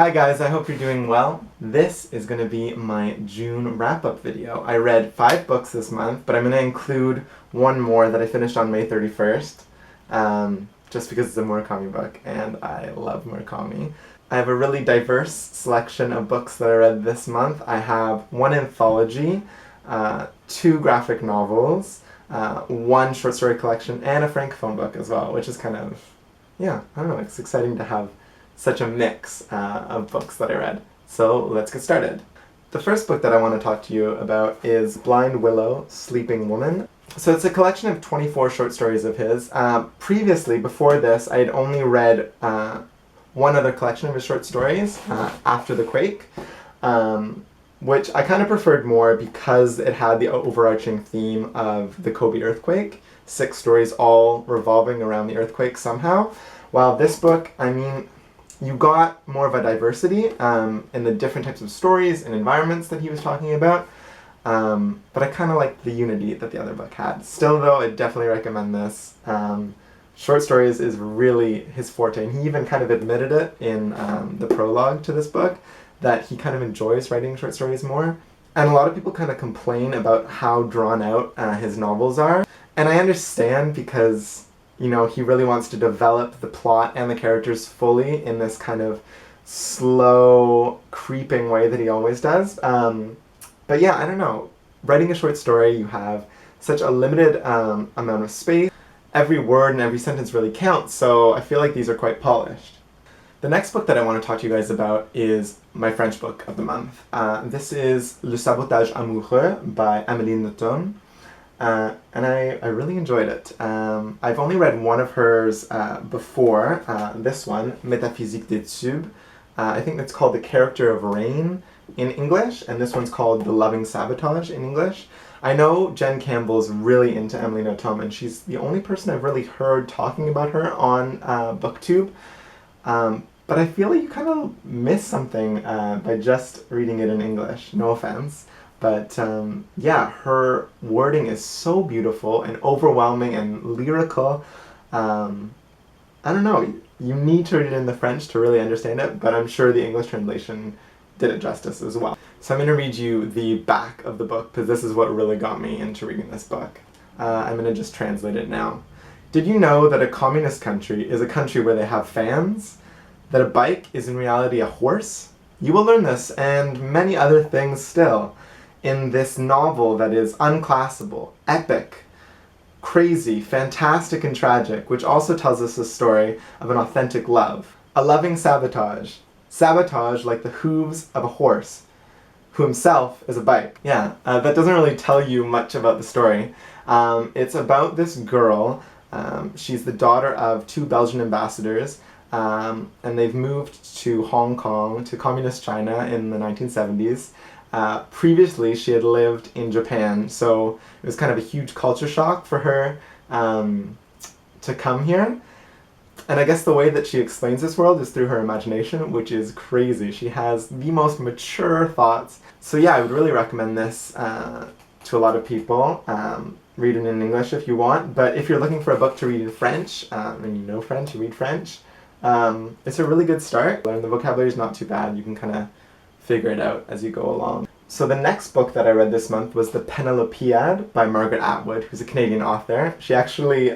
Hi guys, I hope you're doing well. This is going to be my June wrap-up video. I read 5 books this month, but I'm going to include one more that I finished on May 31st, just because it's a Murakami book, and I love Murakami. I have a really diverse selection of books that I read this month. I have 1 anthology, 2 graphic novels, 1 short story collection, and a francophone book as well, which is kind of, I don't know, it's exciting to have such a mix of books that I read. So let's get started. The first book that I want to talk to you about is Blind Willow, Sleeping Woman. So it's a collection of 24 short stories of his. Previously, before this, I had only read one other collection of his short stories, After the Quake, which I kind of preferred more because it had the overarching theme of the Kobe earthquake, 6 stories all revolving around the earthquake somehow. While this book, you got more of a diversity in the different types of stories and environments that he was talking about, but I kind of liked the unity that the other book had. Still though, I definitely recommend this. Short stories is really his forte, and he even kind of admitted it in the prologue to this book, that he kind of enjoys writing short stories more. And a lot of people kind of complain about how drawn out his novels are, and I understand because he really wants to develop the plot and the characters fully in this kind of slow, creeping way that he always does. But yeah, I don't know. Writing a short story, you have such a limited amount of space. Every word and every sentence really counts, so I feel like these are quite polished. The next book that I want to talk to you guys about is my French book of the month. This is Le Sabotage Amoureux by Amélie Nothomb. And I really enjoyed it. I've only read one of hers before, this one, Métaphysique des Tubes. I think it's called The Character of Rain in English, and this one's called The Loving Sabotage in English. I know Jen Campbell's really into Amélie Nothomb, and she's the only person I've really heard talking about her on BookTube. But I feel like you kind of miss something by just reading it in English, no offense. But yeah, her wording is so beautiful and overwhelming and lyrical. I don't know, you need to read it in the French to really understand it, but I'm sure the English translation did it justice as well. So I'm going to read you the back of the book, because this is what really got me into reading this book. I'm going to just translate it now. Did you know that a communist country is a country where they have fans? That a bike is in reality a horse? You will learn this and many other things still in this novel that is unclassable, epic, crazy, fantastic, and tragic, which also tells us a story of an authentic love. A loving sabotage. Sabotage like the hooves of a horse, who himself is a bike. Yeah, that doesn't really tell you much about the story. It's about this girl. She's the daughter of 2 Belgian ambassadors, and they've moved to Hong Kong, to communist China in the 1970s. Previously, she had lived in Japan, so it was kind of a huge culture shock for her to come here. And I guess the way that she explains this world is through her imagination, which is crazy. She has the most mature thoughts. So yeah, I would really recommend this to a lot of people. Read it in English if you want, but if you're looking for a book to read in French, and you know French, you read French, it's a really good start. And the vocabulary is not too bad. You can kind of figure it out as you go along. So the next book that I read this month was The Penelopiad by Margaret Atwood, who's a Canadian author. She actually,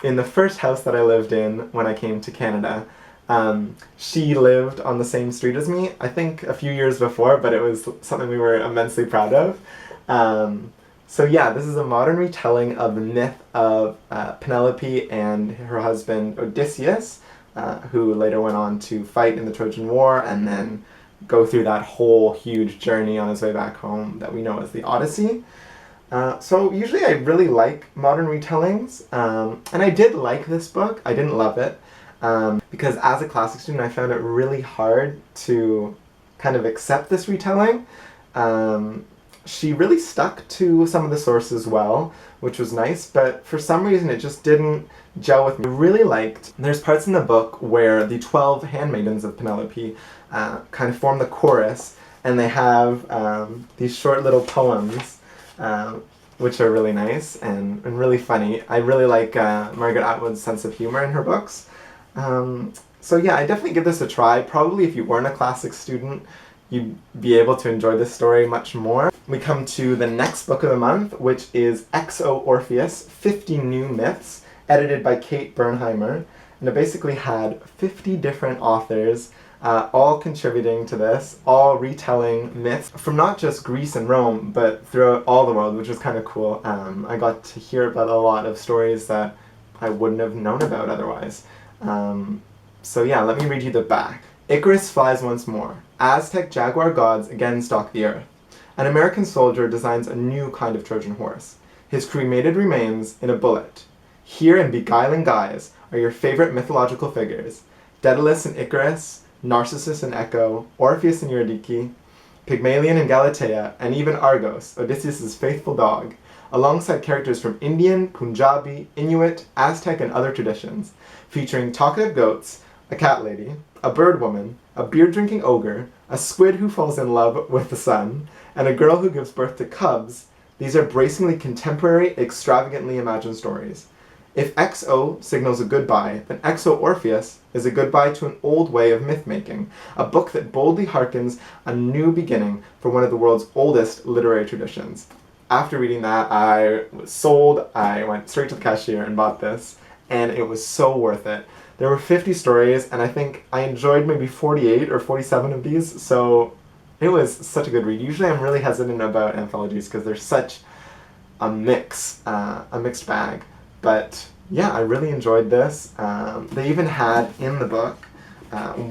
in the first house that I lived in when I came to Canada, she lived on the same street as me, I think a few years before, but it was something we were immensely proud of. So yeah, this is a modern retelling of the myth of Penelope and her husband Odysseus, who later went on to fight in the Trojan War and then go through that whole huge journey on his way back home that we know as the Odyssey. So usually I really like modern retellings, and I did like this book. I didn't love it, because as a classics student I found it really hard to kind of accept this retelling. She really stuck to some of the sources well, which was nice, but for some reason it just didn't gel with me. I really liked, there's parts in the book where the 12 handmaidens of Penelope kind of form the chorus, and they have these short little poems, which are really nice and really funny. I really like Margaret Atwood's sense of humor in her books. So yeah, I definitely give this a try. Probably if you weren't a classics student, you'd be able to enjoy this story much more. We come to the next book of the month, which is XO Orpheus, 50 New Myths, edited by Kate Bernheimer. And it basically had 50 different authors, all contributing to this, all retelling myths from not just Greece and Rome, but throughout all the world, which was kind of cool. I got to hear about a lot of stories that I wouldn't have known about otherwise. So yeah, let me read you the back. Icarus flies once more. Aztec jaguar gods again stalk the earth. An American soldier designs a new kind of Trojan horse. His cremated remains in a bullet. Here in beguiling guise are your favorite mythological figures. Daedalus and Icarus, Narcissus and Echo, Orpheus and Eurydice, Pygmalion and Galatea, and even Argos, Odysseus' faithful dog, alongside characters from Indian, Punjabi, Inuit, Aztec, and other traditions, featuring talkative goats, a cat lady, a bird woman, a beer-drinking ogre, a squid who falls in love with the sun, and a girl who gives birth to cubs. These are bracingly contemporary, extravagantly imagined stories. If XO signals a goodbye, then XO Orpheus is a goodbye to an old way of myth-making, a book that boldly harkens a new beginning for one of the world's oldest literary traditions. After reading that, I was sold. I went straight to the cashier and bought this, and it was so worth it. There were 50 stories, and I think I enjoyed maybe 48 or 47 of these, so it was such a good read. Usually I'm really hesitant about anthologies because they're such a mixed bag. But yeah, I really enjoyed this. They even had in the book,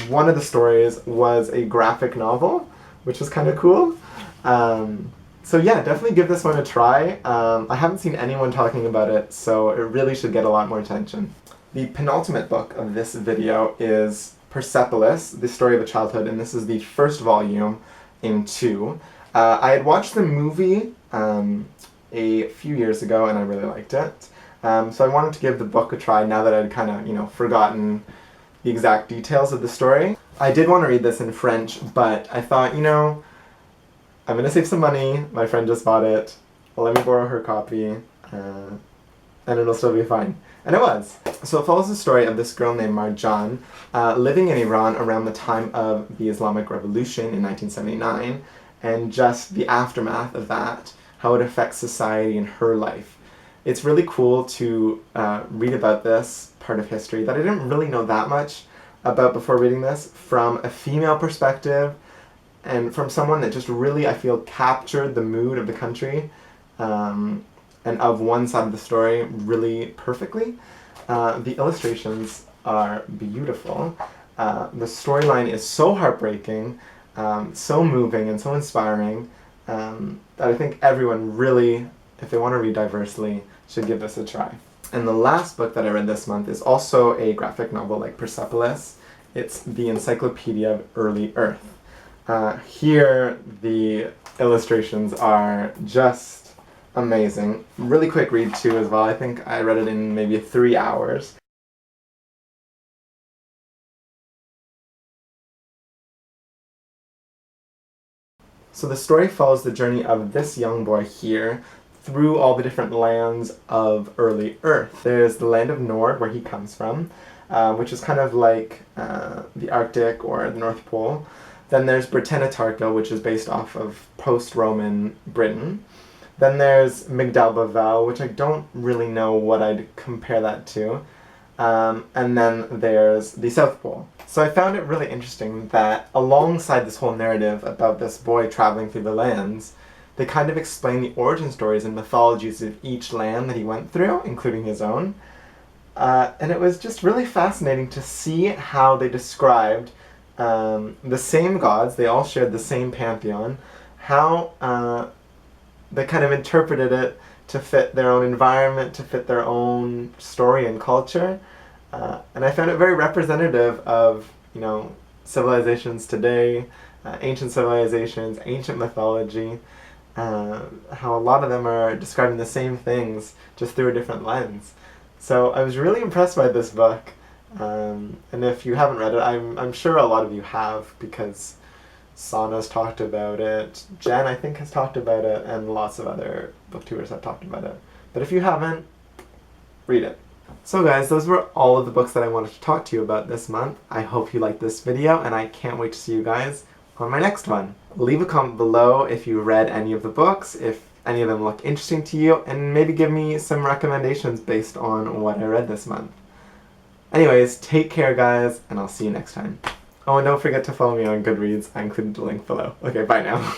one of the stories was a graphic novel, which was kind of cool. So yeah, definitely give this one a try. I haven't seen anyone talking about it, so it really should get a lot more attention. The penultimate book of this video is Persepolis, the story of a childhood, and this is the first volume in 2. I had watched the movie a few years ago, and I really liked it. So I wanted to give the book a try now that I'd kind of, forgotten the exact details of the story. I did want to read this in French, but I thought, I'm going to save some money. My friend just bought it. Well, let me borrow her copy, and it'll still be fine. And it was. So it follows the story of this girl named Marjan, living in Iran around the time of the Islamic Revolution in 1979, and just the aftermath of that, how it affects society and her life. It's really cool to read about this part of history that I didn't really know that much about before reading this, from a female perspective, and from someone that just really, I feel, captured the mood of the country, and of one side of the story really perfectly. The illustrations are beautiful. The storyline is so heartbreaking, so moving and so inspiring, that I think everyone really, if they want to read diversely, should give this a try. And the last book that I read this month is also a graphic novel like Persepolis. It's the Encyclopedia of Early Earth. Here, the illustrations are just amazing. Really quick read too as well. I think I read it in maybe 3 hours. So the story follows the journey of this young boy here through all the different lands of early Earth. There's the land of Nord, where he comes from, which is kind of like the Arctic or the North Pole. Then there's Britannia Tarka, which is based off of post-Roman Britain. Then there's Migdal Bavel, which I don't really know what I'd compare that to. And then there's the South Pole. So I found it really interesting that alongside this whole narrative about this boy traveling through the lands, they kind of explain the origin stories and mythologies of each land that he went through, including his own. And it was just really fascinating to see how they described the same gods, they all shared the same pantheon, how they kind of interpreted it to fit their own environment, to fit their own story and culture. And I found it very representative of, civilizations today, ancient civilizations, ancient mythology, how a lot of them are describing the same things just through a different lens. So I was really impressed by this book. And if you haven't read it, I'm sure a lot of you have, because Sana's talked about it, Jen I think has talked about it, and lots of other booktubers have talked about it. But if you haven't, read it. So guys, those were all of the books that I wanted to talk to you about this month. I hope you liked this video, and I can't wait to see you guys on my next one. Leave a comment below if you read any of the books, if any of them look interesting to you, and maybe give me some recommendations based on what I read this month. Anyways, take care guys, and I'll see you next time. Oh, and don't forget to follow me on Goodreads. I included the link below. Okay, bye now.